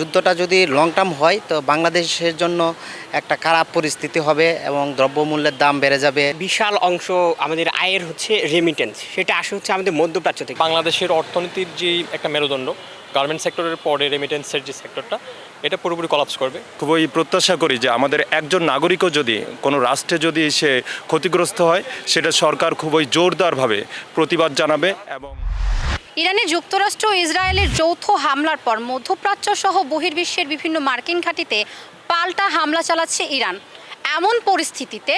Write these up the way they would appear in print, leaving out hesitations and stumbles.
যুদ্ধটা যদি long term হয় তো বাংলাদেশের জন্য একটা খারাপ পরিস্থিতি হবে এবং দ্রব্যমূল্যের দাম বেড়ে যাবে। বিশাল অংশ আমাদের আয়ের হচ্ছে রেমিটেন্স, সেটা আসে হচ্ছে আমাদের মধ্যপ্রাচ্য থেকে। বাংলাদেশের অর্থনীতির যে একটা মেরুদণ্ড, গার্মেন্ট সেক্টরের পরে রেমিটেন্সের যে সেক্টরটা, এটা পুরোপুরি কলাপস করবে। খুবই প্রত্যাশা করি যে আমাদের একজন নাগরিকও যদি কোনো রাষ্ট্রে যদি সে ক্ষতিগ্রস্ত হয়, সেটা সরকার খুবই জোরদারভাবে প্রতিবাদ জানাবে। এবং ইরানে যুক্তরাষ্ট্র ও ইসরায়েলের যৌথ হামলার পর মধ্যপ্রাচ্য সহ বহির্বিশ্বের বিভিন্ন মার্কিন ঘাঁটিতে পাল্টা হামলা চালাচ্ছে ইরান। এমন পরিস্থিতিতে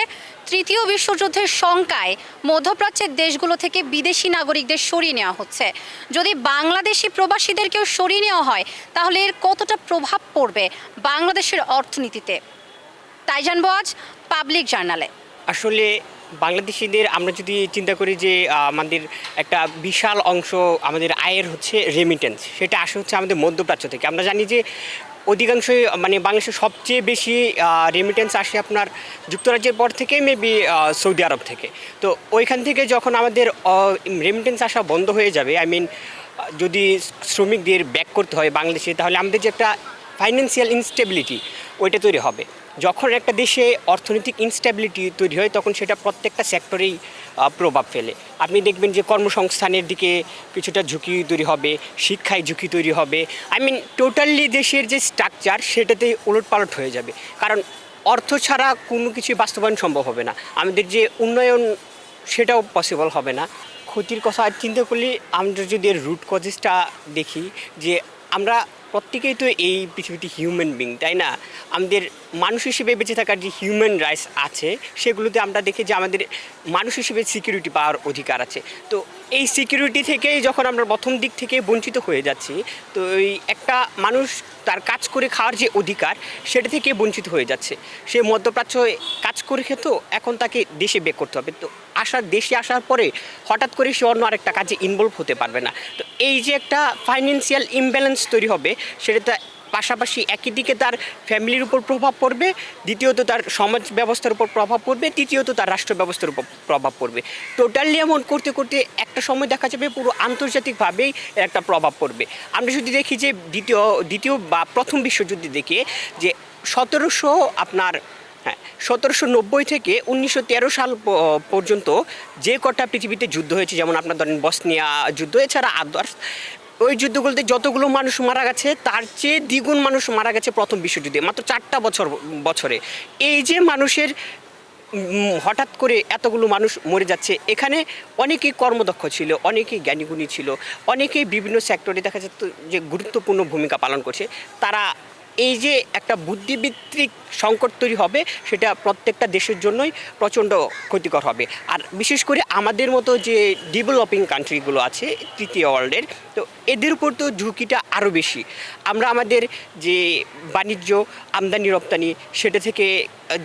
তৃতীয় বিশ্বযুদ্ধের শঙ্কায় মধ্যপ্রাচ্যের দেশগুলো থেকে বিদেশি নাগরিকদের সরিয়ে নেওয়া হচ্ছে। যদি বাংলাদেশি প্রবাসীদেরকেও সরিয়ে নেওয়া হয় তাহলে এর কতটা প্রভাব পড়বে বাংলাদেশের অর্থনীতিতে, তাই জানবো আজ পাবলিক জার্নালে। আসলে বাংলাদেশিদের আমরা যদি চিন্তা করি যে আমাদের একটা বিশাল অংশ আমাদের আয়ের হচ্ছে রেমিটেন্স, সেটা আসে হচ্ছে আমাদের মধ্যপ্রাচ্য থেকে। আমরা জানি যে অধিকাংশই মানে বাংলাদেশের সবচেয়ে বেশি রেমিটেন্স আসে আপনার যুক্তরাজ্যের পর থেকে মেবি সৌদি আরব থেকে। তো ওইখান থেকে যখন আমাদের রেমিটেন্স আসা বন্ধ হয়ে যাবে, যদি শ্রমিকদের ব্যাক করতে হয় বাংলাদেশে, তাহলে আমাদের যে একটা ফাইন্যান্সিয়াল ইনস্টেবিলিটি ওইটা তৈরি হবে। যখন একটা দেশে অর্থনৈতিক ইনস্টেবিলিটি তৈরি হয় তখন সেটা প্রত্যেকটা সেক্টরেই প্রভাব ফেলে। আপনি দেখবেন যে কর্মসংস্থানের দিকে কিছুটা ঝুঁকি তৈরি হবে, শিক্ষায় ঝুঁকি তৈরি হবে। টোটালি দেশের যে স্ট্রাকচার সেটাতে উলটপালট হয়ে যাবে, কারণ অর্থ ছাড়া কোনো কিছুই বাস্তবায়ন সম্ভব হবে না। আমাদের যে উন্নয়ন সেটাও পসিবল হবে না। ক্ষতির কথা চিন্তা করলে আমরা যদি এর রুট কজেসটা দেখি, যে আমরা প্রত্যেকেই তো এই পৃথিবীতে হিউম্যান বিং, তাই না? আমাদের মানুষ হিসেবে বেঁচে থাকার যে হিউম্যান রাইটস আছে সেগুলোতে আমরা দেখি যে আমাদের মানুষ হিসেবে সিকিউরিটি পাওয়ার অধিকার আছে। তো এই সিকিউরিটি থেকেই যখন আমরা প্রথম দিক থেকে বঞ্চিত হয়ে যাচ্ছি, তো এই একটা মানুষ তার কাজ করে খাওয়ার যে অধিকার সেটা থেকে বঞ্চিত হয়ে যাচ্ছে। সে মধ্যপ্রাচ্য কাজ করে খেত, এখন তাকে দেশে বেক করতে হবে। তো দেশে আসার পরে হঠাৎ করে সে অন্য আরেকটা কাজে ইনভলভ হতে পারবে না। তো এই যে একটা ফাইন্যান্সিয়াল ইমব্যালেন্স তৈরি হবে, সেটা পাশাপাশি একই দিকে তার ফ্যামিলির উপর প্রভাব পড়বে, দ্বিতীয়ত তার সমাজ ব্যবস্থার উপর প্রভাব পড়বে, তৃতীয়ত তার রাষ্ট্র ব্যবস্থার উপর প্রভাব পড়বে। টোটালি এমন করতে করতে একটা সময় দেখা যাবে পুরো আন্তর্জাতিকভাবেই এর একটা প্রভাব পড়বে। আমরা যদি দেখি যে দ্বিতীয় বা প্রথম বিশ্বযুদ্ধে দেখে যে 1790 থেকে 1913 সাল পর্যন্ত যে কটা পৃথিবীতে যুদ্ধ হয়েছে, যেমন আপনার ধরেন বসনিয়া যুদ্ধ, এছাড়া আদার্স ওই যুদ্ধগুলোতে যতগুলো মানুষ মারা গেছে তার চেয়ে দ্বিগুণ মানুষ মারা গেছে প্রথম বিশ্বযুদ্ধে, মাত্র 4টা বছরে। এই যে মানুষের হঠাৎ করে এতগুলো মানুষ মরে যাচ্ছে, এখানে অনেকেই কর্মদক্ষ ছিল, অনেকেই জ্ঞানীগুণী ছিল, অনেকেই বিভিন্ন সেক্টরে দেখা যেত যে গুরুত্বপূর্ণ ভূমিকা পালন করছে। তারা এই যে একটা বুদ্ধিবৃত্তিক সংকট তৈরি হবে, সেটা প্রত্যেকটা দেশের জন্যই প্রচণ্ড ক্ষতিকর হবে। আর বিশেষ করে আমাদের মতো যে ডেভেলপিং কান্ট্রিগুলো আছে তৃতীয় ওয়ার্ল্ডের, তো এদের উপর তো ঝুঁকিটা আরও বেশি। আমরা আমাদের যে বাণিজ্য আমদানি রপ্তানি সেটা থেকে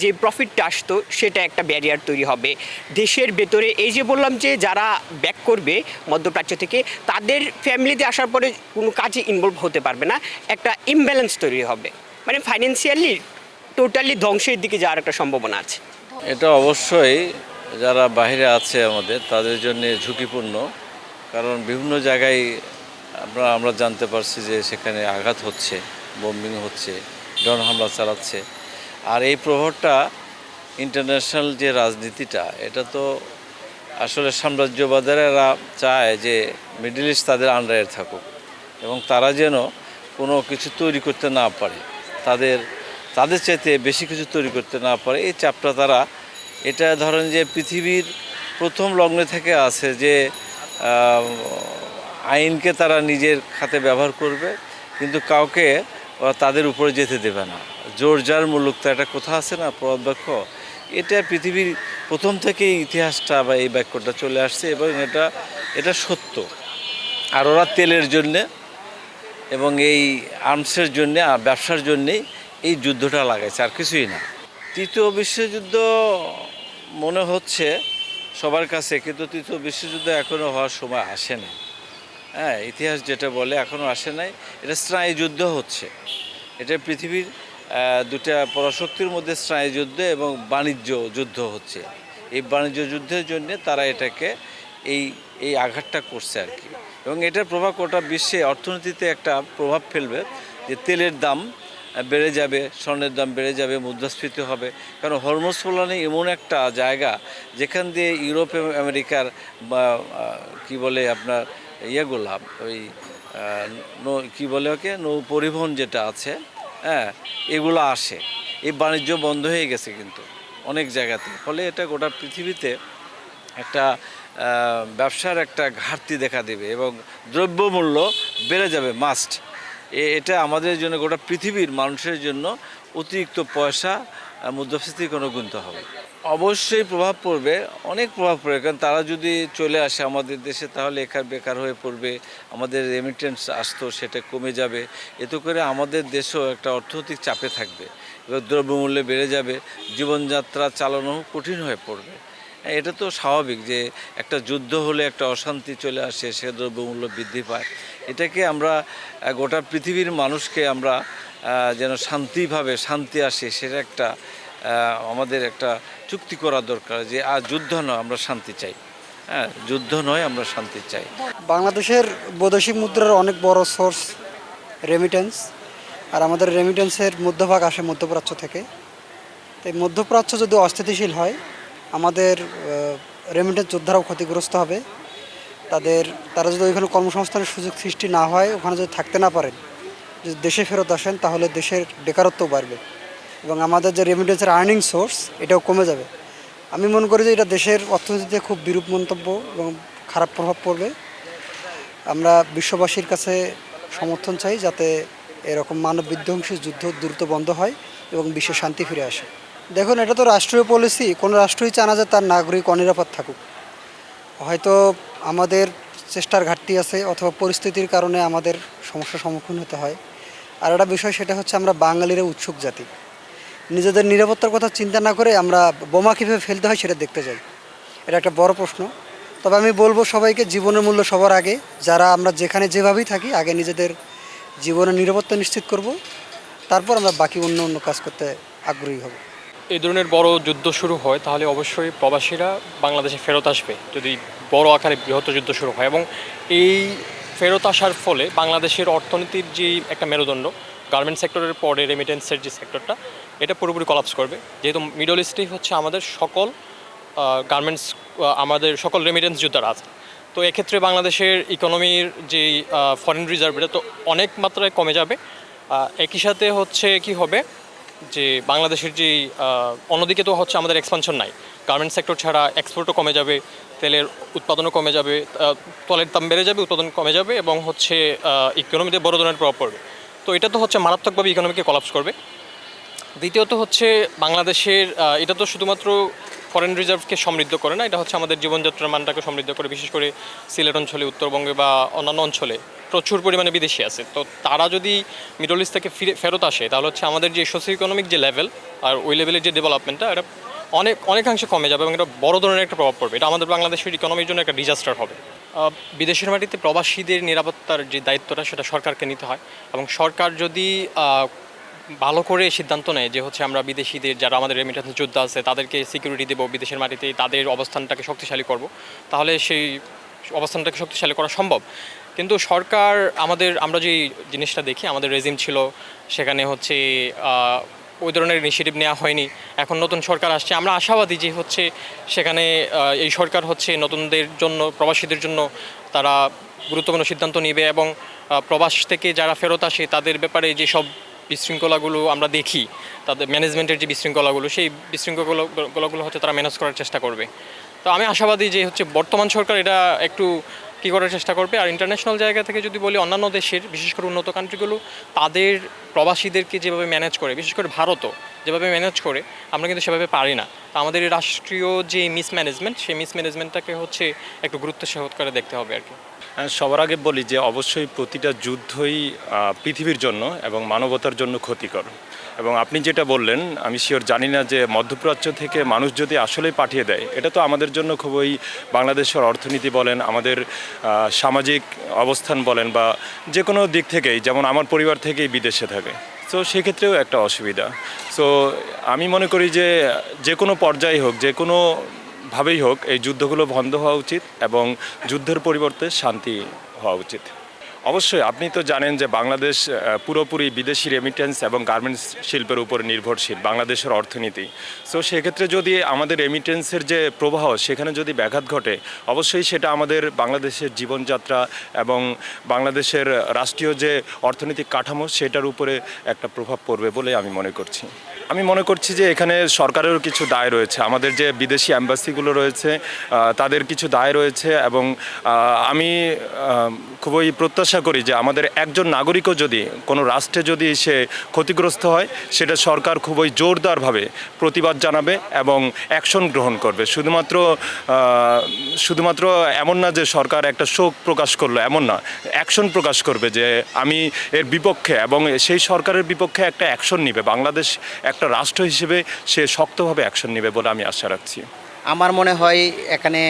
যে প্রফিটটা আসতো সেটা একটা ব্যারিয়ার তৈরি হবে দেশের ভেতরে। এই যে বললাম যে যারা ব্যাক করবে মধ্যপ্রাচ্য থেকে, তাদের ফ্যামিলিতে আসার পরে কোনো কাজে ইনভলভ হতে পারবে না, একটা ইমব্যালেন্স তৈরি হবে, মানে ফাইন্যান্সিয়ালি টোটালি ধ্বংসের দিকে যাওয়ার একটা সম্ভাবনা আছে। এটা অবশ্যই যারা বাইরে আছে আমাদের তাদের জন্য ঝুঁকিপূর্ণ, কারণ বিভিন্ন জায়গায় আমরা জানতে পারছি যে সেখানে আঘাত হচ্ছে, বোম্বিং হচ্ছে, ড্রোন হামলা চালাচ্ছে। আর এই প্রভাবটা ইন্টারন্যাশনাল যে রাজনীতিটা, এটা তো আসলে সাম্রাজ্যবাদেরা চায় যে মিডল ইস্ট তাদের আন্ডারে থাকুক এবং তারা যেন কোনো কিছু তৈরি করতে না পারে, তাদের চাইতে বেশি কিছু তৈরি করতে না পারে। এই চাপটা তারা, এটা ধরেন যে পৃথিবীর প্রথম লগ্নে থেকে আছে যে আইনকে তারা নিজের খাতে ব্যবহার করবে, কিন্তু কাউকে তাদের উপরে যেতে দেবে না। জোর যার মুলুক, তো একটা কথা আছে না, প্রবাদ বাক্য, এটা পৃথিবীর প্রথম থেকেই ইতিহাসটা বা এই বাক্যটা চলে আসছে এবং এটা সত্য। আর ওরা তেলের জন্যে এবং এই আর্মসের জন্যে আর ব্যবসার জন্যেই এই যুদ্ধটা লাগাইছে, আর কিছুই না। তৃতীয় বিশ্বযুদ্ধ মনে হচ্ছে সবার কাছে, কিন্তু তৃতীয় বিশ্বযুদ্ধ এখনও হওয়ার সময় আসেনি। হ্যাঁ, ইতিহাস যেটা বলে এখনও আসে নাই। এটা স্নায়ুযুদ্ধ হচ্ছে, এটা পৃথিবীর দুটা পরাশক্তির মধ্যে স্নায়ুযুদ্ধ এবং বাণিজ্য যুদ্ধ হচ্ছে। এই বাণিজ্য যুদ্ধের জন্য তারা এটাকে এই আঘাতটা করছে আর কি, এবং এটার প্রভাব গোটা বিশ্বে অর্থনীতিতে একটা প্রভাব ফেলবে। যে তেলের দাম বেড়ে যাবে, স্বর্ণের দাম বেড়ে যাবে, মুদ্রাস্ফীতি হবে। কারণ হরমুজ প্রণালী এমন একটা জায়গা যেখান দিয়ে ইউরোপ এবং আমেরিকার বা কি বলে আপনার ইয়েগুলা ওই কি বলে ওকে নৌ পরিবহন যেটা আছে, হ্যাঁ, এগুলো আসে। এই বাণিজ্য বন্ধ হয়ে গেছে কিন্তু অনেক জায়গাতে। ফলে এটা গোটা পৃথিবীতে একটা ব্যবসার একটা ঘাটতি দেখা দেবে এবং দ্রব্যমূল্য বেড়ে যাবে মাস্ট। এটা আমাদের জন্য, গোটা পৃথিবীর মানুষের জন্য অতিরিক্ত পয়সা মুদ্রাস্ফীতির কোনো গুনতে হবে। অবশ্যই প্রভাব পড়বে, অনেক প্রভাব পড়বে। কারণ তারা যদি চলে আসে আমাদের দেশে তাহলে বেকার হয়ে পড়বে, আমাদের রেমিটেন্স আসতো সেটা কমে যাবে। এতে করে আমাদের দেশও একটা অর্থনৈতিক চাপে থাকবে এবং দ্রব্যমূল্য বেড়ে যাবে, জীবনযাত্রা চালানো কঠিন হয়ে পড়বে। এটা তো স্বাভাবিক যে একটা যুদ্ধ হলে একটা অশান্তি চলে আসে, সে দ্রব্যমূল্য বৃদ্ধি পায়। এটাকে আমরা গোটা পৃথিবীর মানুষকে আমরা যেন শান্তি আসে, সেটা একটা আমাদের একটা চুক্তি করা দরকার যে আর যুদ্ধ নয়, আমরা শান্তি চাই। হ্যাঁ, যুদ্ধ নয়, আমরা শান্তি চাই। বাংলাদেশের বৈদেশিক মুদ্রার অনেক বড় সোর্স রেমিটেন্স, আর আমাদের রেমিটেন্সের মধ্যভাগ আসে মধ্যপ্রাচ্য থেকে। তাই মধ্যপ্রাচ্য যদি অস্থিতিশীল হয়, আমাদের রেমিটেন্স যোদ্ধারাও ক্ষতিগ্রস্ত হবে। তারা যদি ওইখানে কর্মসংস্থানের সুযোগ সৃষ্টি না হয়, ওখানে যদি থাকতে না পারেন, যদি দেশে ফেরত আসেন, তাহলে দেশের বেকারত্বও বাড়বে এবং আমাদের যে রেমিটেন্সের আর্নিং সোর্স এটাও কমে যাবে। আমি মনে করি যে এটা দেশের অর্থনীতিতে খুব বিরূপ মন্তব্য এবং খারাপ প্রভাব পড়বে। আমরা বিশ্ববাসীর কাছে সমর্থন চাই যাতে এরকম মানব বিধ্বংসী যুদ্ধ দ্রুত বন্ধ হয় এবং বিশ্বে শান্তি ফিরে আসে। দেখুন, এটা তো রাষ্ট্রীয় পলিসি, কোনো রাষ্ট্রই চায় না যে তার নাগরিক অনিরাপদ থাকুক। হয়তো আমাদের চেষ্টার ঘাটতি আছে অথবা পরিস্থিতির কারণে আমাদের সমস্যার সম্মুখীন হতে হয়। আর একটা বিষয়, সেটা হচ্ছে আমরা বাঙালিরা উৎসুক জাতি। নিজেদের নিরাপত্তার কথা চিন্তা না করে আমরা বোমা কীভাবে ফেলতে হয় সেটা দেখতে চাই। এটা একটা বড় প্রশ্ন। তবে আমি বলবো সবাইকে, জীবনের মূল্য সবার আগে। যারা আমরা যেখানে যেভাবেই থাকি, আগে নিজেদের জীবনের নিরাপত্তা নিশ্চিত করব, তারপর আমরা বাকি অন্য কাজ করতে আগ্রহী হব। এই ধরনের বড় যুদ্ধ শুরু হয় তাহলে অবশ্যই প্রবাসীরা বাংলাদেশে ফেরত আসবে, যদি বড় আকারে বৃহত্তর যুদ্ধ শুরু হয়। এবং এই ফেরত আসার ফলে বাংলাদেশের অর্থনীতির যে একটা মেরুদণ্ড, গার্মেন্টস সেক্টরের পরে রেমিটেন্সের যে সেক্টরটা, এটা পুরোপুরি কলাপস করবে। যেহেতু মিডল ইস্টেই হচ্ছে আমাদের সকল গার্মেন্টস, আমাদের সকল রেমিটেন্স যোদ্ধারা আছে। তো এক্ষেত্রে বাংলাদেশের ইকোনমির যে ফরেন রিজার্ভ, এটা তো অনেক মাত্রায় কমে যাবে। একই সাথে হচ্ছে কি হবে যে বাংলাদেশের যে অন্যদিকে তো হচ্ছে আমাদের এক্সপানশন নাই, গার্মেন্টস সেক্টর ছাড়া এক্সপোর্টও কমে যাবে, তেলের উৎপাদনও কমে যাবে, তেলের দাম বেড়ে যাবে, উৎপাদন কমে যাবে এবং হচ্ছে ইকোনমিতে বড় ধরনের প্রভাব পড়বে। তো এটা তো হচ্ছে মারাত্মকভাবে ইকোনমিকে কলাপস করবে। দ্বিতীয়ত হচ্ছে বাংলাদেশের এটা তো শুধুমাত্র ফরেন রিজার্ভকে সমৃদ্ধ করে না, এটা হচ্ছে আমাদের জীবনযাত্রার মানটাকে সমৃদ্ধ করে। বিশেষ করে সিলেট অঞ্চলে, উত্তরবঙ্গে বা অন্যান্য অঞ্চলে প্রচুর পরিমাণে বিদেশি আছে। তো তারা যদি মিডল ইস্ট থেকে ফেরত আসে, তাহলে হচ্ছে আমাদের যে সোশিও ইকোনমিক যে লেভেল আর ওই লেভেলের যে ডেভেলপমেন্টটা, এটা অনেকাংশে কমে যাবে এবং এটা বড় ধরনের একটা প্রভাব পড়বে। এটা আমাদের বাংলাদেশের ইকোনমির জন্য একটা ডিজাস্টার হবে। বিদেশের মাটিতে প্রবাসীদের নিরাপত্তার যে দায়িত্বটা, সেটা সরকারকে নিতে হয়। এবং সরকার যদি ভালো করে সিদ্ধান্ত নেয় যে হচ্ছে আমরা বিদেশিদের, যারা আমাদের রেমিটেন্স যোদ্ধা আছে, তাদেরকে সিকিউরিটি দেবো, বিদেশের মাটিতে তাদের অবস্থানটাকে শক্তিশালী করব, তাহলে সেই অবস্থানটাকে শক্তিশালী করা সম্ভব। কিন্তু সরকার আমরা যে জিনিসটা দেখি, আমাদের রেজিম ছিল, সেখানে হচ্ছে ওই ধরনের ইনিশিয়েটিভ নেওয়া হয়নি। এখন নতুন সরকার আসছে, আমরা আশাবাদী যে হচ্ছে সেখানে এই সরকার হচ্ছে নতুনদের জন্য, প্রবাসীদের জন্য তারা গুরুত্বপূর্ণ সিদ্ধান্ত নেবে এবং প্রবাস থেকে যারা ফেরত আসে তাদের ব্যাপারে যেসব বিশৃঙ্খলাগুলো আমরা দেখি, তাদের ম্যানেজমেন্টের যে বিশৃঙ্খলাগুলো, সেই বিশৃঙ্খলাগুলো হচ্ছে তারা ম্যানেজ করার চেষ্টা করবে। তো আমি আশাবাদী যে হচ্ছে বর্তমান সরকার এটা একটু কী করার চেষ্টা করবে। আর ইন্টারন্যাশনাল জায়গা থেকে যদি বলি, অন্যান্য দেশের, বিশেষ করে উন্নত কান্ট্রিগুলো তাদের প্রবাসীদেরকে যেভাবে ম্যানেজ করে, বিশেষ করে ভারতও যেভাবে ম্যানেজ করে, আমরা কিন্তু সেভাবে পারি না। তো আমাদের এই রাষ্ট্রীয় যে মিসম্যানেজমেন্ট, সেই মিসম্যানেজমেন্টটাকে হচ্ছে একটু গুরুত্ব সহকারে দেখতে হবে আর কি। সবার আগে বলি যে অবশ্যই প্রতিটা যুদ্ধই পৃথিবীর জন্য এবং মানবতার জন্য ক্ষতিকর। এবং আপনি যেটা বললেন, আমি শিওর জানি না যে মধ্যপ্রাচ্য থেকে মানুষ যদি আসলেই পাঠিয়ে দেয়, এটা তো আমাদের জন্য খুবই, বাংলাদেশের অর্থনীতি বলেন, আমাদের সামাজিক অবস্থান বলেন, বা যে কোনো দিক থেকেই, যেমন আমার পরিবার থেকেই বিদেশে থাকে, তো সেক্ষেত্রেও একটা অসুবিধা। সো আমি মনে করি যে যে কোনো পর্যায়ে হোক, যে কোনো ভাবেই হোক, এই যুদ্ধগুলো বন্ধ হওয়া উচিত এবং যুদ্ধের পরিবর্তে শান্তি হওয়া উচিত। অবশ্যই আপনি তো জানেন যে বাংলাদেশ পুরোপুরি বিদেশি রেমিটেন্স এবং গার্মেন্টস শিল্পের উপর নির্ভরশীল বাংলাদেশের অর্থনীতি। সো সেক্ষেত্রে যদি আমাদের রেমিটেন্সের যে প্রবাহ সেখানে যদি ব্যাঘাত ঘটে, অবশ্যই সেটা আমাদের বাংলাদেশের জীবনযাত্রা এবং বাংলাদেশের রাষ্ট্রীয় যে অর্থনৈতিক কাঠামো সেটার উপরে একটা প্রভাব পড়বে বলে আমি মনে করছি। আমি মনে করছি যে এখানে সরকারেরও কিছু দায় রয়েছে, আমাদের যে বিদেশি অ্যাম্বাসিগুলো রয়েছে তাদের কিছু দায় রয়েছে এবং আমি খুবই প্রত্যাশা করি যে আমাদের একজন নাগরিকও যদি কোনো রাষ্ট্রে যদি সে ক্ষতিগ্রস্ত হয় সেটা সরকার খুবই জোরদারভাবে প্রতিবাদ জানাবে এবং অ্যাকশন গ্রহণ করবে। শুধুমাত্র এমন না যে সরকার একটা শোক প্রকাশ করলো, এমন না, অ্যাকশন প্রকাশ করবে যে আমি এর বিপক্ষে এবং সেই সরকারের বিপক্ষে একটা অ্যাকশন নেবে। বাংলাদেশ একটা রাষ্ট্র হিসেবে সে শক্তভাবে অ্যাকশন নেবে বলে আমি আশা রাখছি। আমার মনে হয় এখানে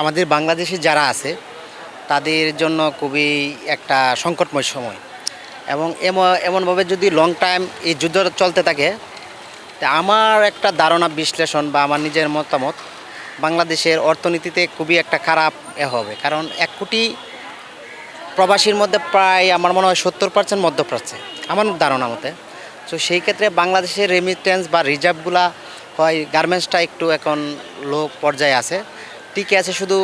আমাদের বাংলাদেশি যারা আছে তাদের জন্য খুবই একটা সংকটময় সময় এবং এমনভাবে যদি লং টাইম এই যুদ্ধ চলতে থাকে, তা আমার একটা ধারণা বিশ্লেষণ বা আমার নিজের মতামত, বাংলাদেশের অর্থনীতিতে খুবই একটা খারাপ হবে। কারণ 1 কোটি প্রবাসীর মধ্যে প্রায় আমার মনে হয় 70% মধ্যপ্রাচ্যে, আমার ধারণা মতে। তো সেই ক্ষেত্রে বাংলাদেশের রেমিটেন্স বা রিজার্ভগুলা হয় গার্মেন্টসটা একটু এখন লো পর্যায়ে আছে, টিকে আছে শুধু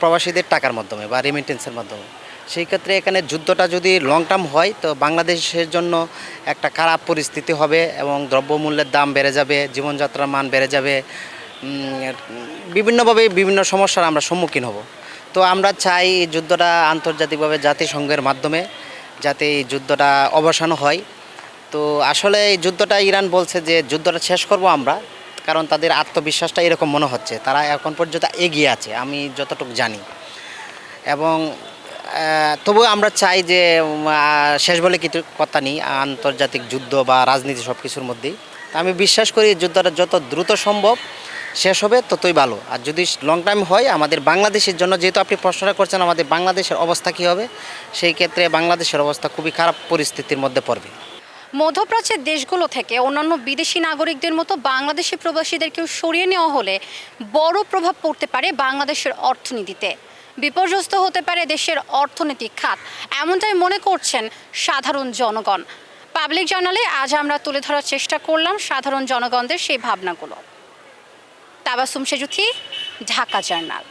প্রবাসীদের টাকার মাধ্যমে বা রেমিটেন্সের মাধ্যমে। সেই ক্ষেত্রে এখানে যুদ্ধটা যদি লং টার্ম হয় তো বাংলাদেশের জন্য একটা খারাপ পরিস্থিতি হবে এবং দ্রব্যমূল্যের দাম বেড়ে যাবে, জীবনযাত্রার মান বেড়ে যাবে, বিভিন্নভাবে বিভিন্ন সমস্যার আমরা সম্মুখীন হব। তো আমরা চাই এই যুদ্ধটা আন্তর্জাতিকভাবে জাতিসংঘের মাধ্যমে যাতে এই যুদ্ধটা অবসান হয়। তো আসলে এই যুদ্ধটা ইরান বলছে যে যুদ্ধটা শেষ করব আমরা, কারণ তাদের আত্মবিশ্বাসটা এরকম মনে হচ্ছে, তারা এখন পর্যন্ত এগিয়ে আছে আমি যতটুকু জানি। এবং তবুও আমরা চাই যে শেষ বলে কিছু কথা নেই, আন্তর্জাতিক যুদ্ধ বা রাজনীতি সব কিছুর মধ্যেই। আমি বিশ্বাস করি যুদ্ধটা যত দ্রুত সম্ভব শেষ হবে ততই ভালো। আর যদি লং টাইম হয় আমাদের বাংলাদেশের জন্য, যেহেতু আপনি প্রশ্নটা করছেন আমাদের বাংলাদেশের অবস্থা কী হবে, সেই ক্ষেত্রে বাংলাদেশের অবস্থা খুবই খারাপ পরিস্থিতির মধ্যে পড়বে। মধ্যপ্রাচ্যের দেশগুলো থেকে অন্যান্য বিদেশি নাগরিকদের মতো বাংলাদেশি প্রবাসীদেরকেও সরিয়ে নেওয়া হলে বড় প্রভাব পড়তে পারে বাংলাদেশের অর্থনীতিতে, বিপর্যস্ত হতে পারে দেশের অর্থনৈতিক খাত, এমনটাই মনে করছেন সাধারণ জনগণ। পাবলিক জার্নালে আজ আমরা তুলে ধরার চেষ্টা করলাম সাধারণ জনগণদের সেই ভাবনাগুলো। তাবাসসুম সেজুথি, ঢাকা জার্নাল।